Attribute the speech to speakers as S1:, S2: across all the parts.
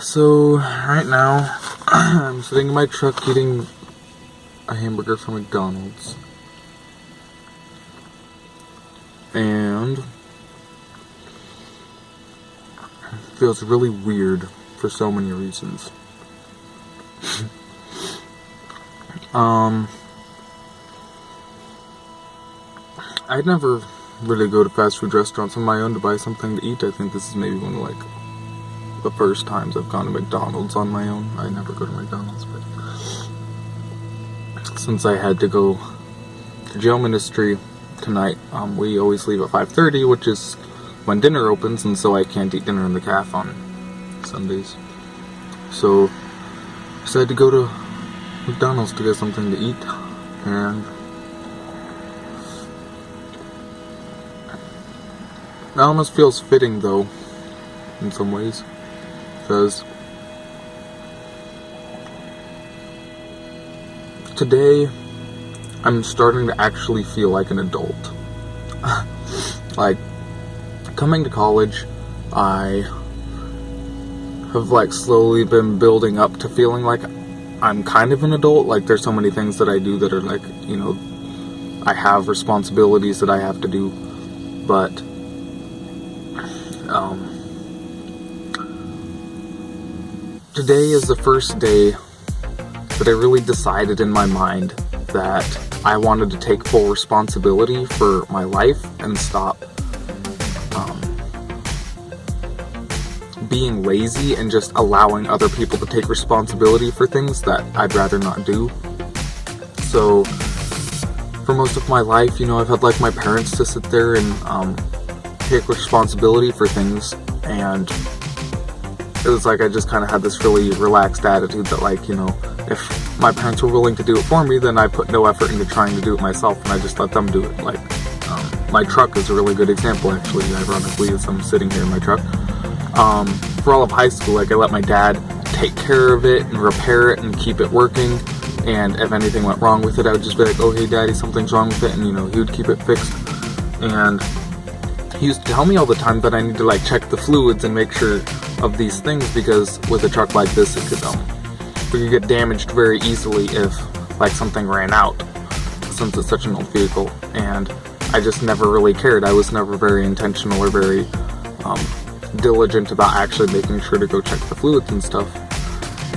S1: So, right now, I'm sitting in my truck eating a hamburger from McDonald's. And it feels really weird for so many reasons. I'd never really go to fast food restaurants on my own to buy something to eat. I think this is maybe one of the first times I've gone to McDonald's on my own. I never go to McDonald's, but since I had to go to jail ministry tonight, we always leave at 5:30, which is when dinner opens, and so I can't eat dinner in the cafe on Sundays. So I decided to go to McDonald's to get something to eat, and it almost feels fitting though, in some ways, because today I'm starting to actually feel like an adult. Like, coming to college, I have slowly been building up to feeling like I'm kind of an adult. Like, there's so many things that I do that are I have responsibilities that I have to do, but today is the first day that I really decided in my mind that I wanted to take full responsibility for my life and stop being lazy and just allowing other people to take responsibility for things that I'd rather not do. So for most of my life, I've had my parents to sit there and take responsibility for things, and it was I just kind of had this really relaxed attitude that if my parents were willing to do it for me, then I put no effort into trying to do it myself, and I just let them do it. My truck is a really good example, actually, ironically, as I'm sitting here in my truck. For all of high school, I let my dad take care of it and repair it and keep it working, and if anything went wrong with it, I would just be like, oh, hey, Daddy, something's wrong with it, and he would keep it fixed. And he used to tell me all the time that I need to check the fluids and make sure of these things, because with a truck like this, it could get damaged very easily if something ran out, since it's such an old vehicle. And I just never really cared. I was never very intentional or very diligent about actually making sure to go check the fluids and stuff.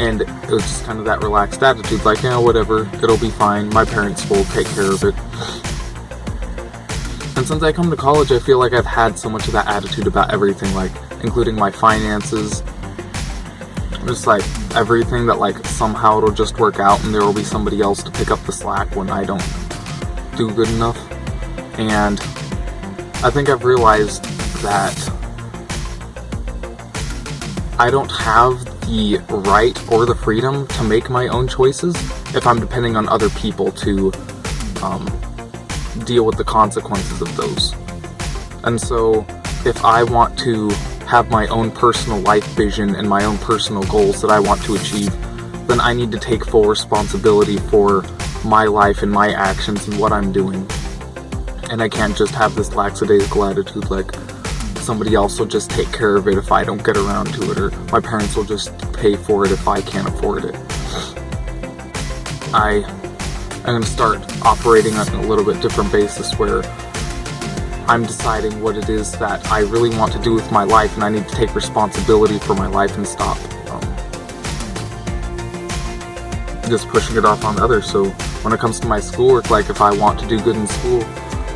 S1: And it was just kind of that relaxed attitude, whatever, it'll be fine, my parents will take care of it. And since I come to college, I feel like I've had so much of that attitude about everything, including my finances, just everything that somehow it'll just work out and there will be somebody else to pick up the slack when I don't do good enough. And I think I've realized that I don't have the right or the freedom to make my own choices if I'm depending on other people to deal with the consequences of those. And so if I want to have my own personal life vision and my own personal goals that I want to achieve, then I need to take full responsibility for my life and my actions and what I'm doing. And I can't just have this lackadaisical attitude somebody else will just take care of it if I don't get around to it, or my parents will just pay for it if I can't afford it. I'm going to start operating on a little bit different basis, where I'm deciding what it is that I really want to do with my life, and I need to take responsibility for my life and stop just pushing it off on others. So when it comes to my schoolwork, if I want to do good in school,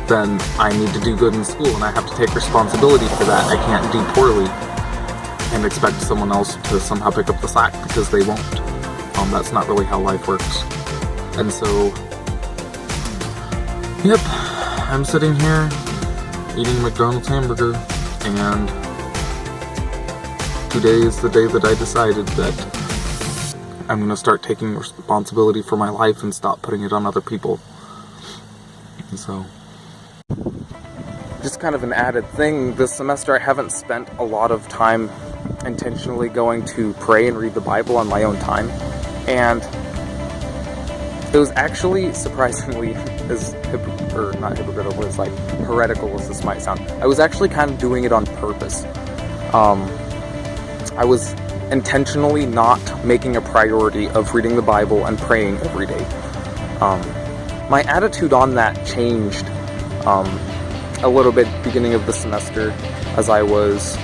S1: then I need to do good in school, and I have to take responsibility for that. I can't do poorly and expect someone else to somehow pick up the slack, because they won't. That's not really how life works. And so, yep, I'm sitting here eating a McDonald's hamburger, and today is the day that I decided that I'm going to start taking responsibility for my life and stop putting it on other people. And so, just kind of an added thing, this semester I haven't spent a lot of time intentionally going to pray and read the Bible on my own time, and it was actually surprisingly as not hypocritical, as heretical as this might sound. I was actually kind of doing it on purpose. I was intentionally not making a priority of reading the Bible and praying every day. My attitude on that changed a little bit beginning of the semester as I was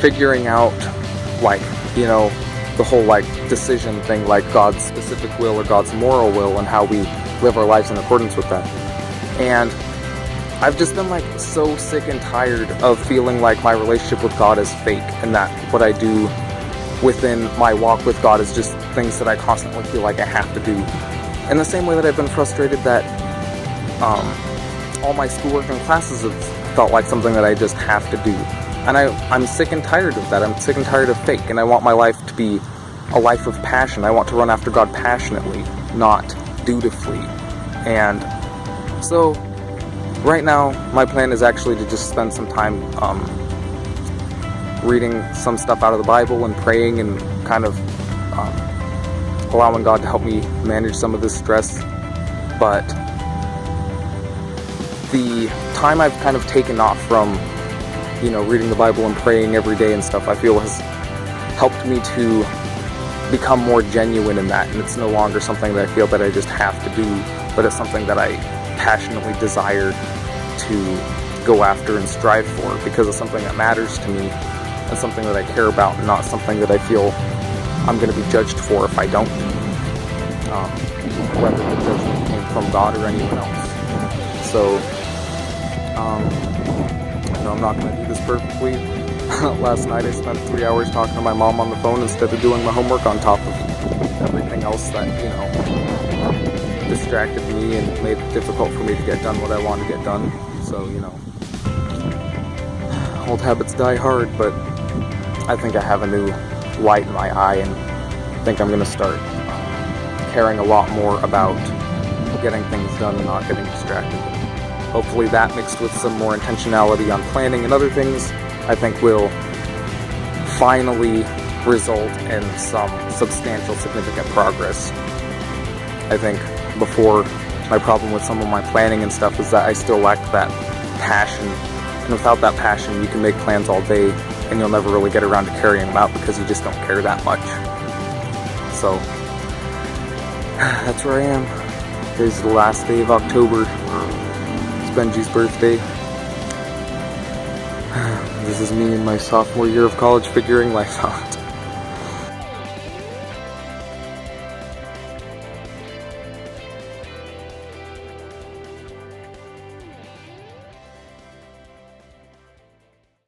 S1: figuring out, like, you know, the whole, like, decision thing, like God's specific will or God's moral will, and how we live our lives in accordance with that. And I've just been, like, so sick and tired of feeling like my relationship with God is fake, and that what I do within my walk with God is just things that I constantly feel like I have to do. In the same way that I've been frustrated that all my schoolwork and classes have felt like something that I just have to do. And I'm sick and tired of that. I'm sick and tired of fake, and I want my life to be a life of passion. I want to run after God passionately, not dutifully. And so right now, my plan is actually to just spend some time reading some stuff out of the Bible and praying and kind of allowing God to help me manage some of this stress. But the time I've kind of taken off from, you know, reading the Bible and praying every day and stuff, I feel has helped me to become more genuine in that. And it's no longer something that I feel that I just have to do, but it's something that I passionately desire to go after and strive for, because it's something that matters to me and something that I care about, and not something that I feel I'm going to be judged for if I don't, whether the judgment came from God or anyone else. So, you know, I'm not going to do this perfectly. Last night I spent 3 hours talking to my mom on the phone instead of doing my homework on top of everything else that, you know, distracted me and made it difficult for me to get done what I wanted to get done. So, you know, old habits die hard, but I think I have a new light in my eye, and I think I'm going to start caring a lot more about getting things done and not getting distracted. Hopefully that, mixed with some more intentionality on planning and other things, I think will finally result in some substantial, significant progress. I think before, my problem with some of my planning and stuff is that I still lack that passion, and without that passion you can make plans all day and you'll never really get around to carrying them out because you just don't care that much. So that's where I am. Today's the last day of October. It's Benji's birthday. This is me in my sophomore year of college figuring life out.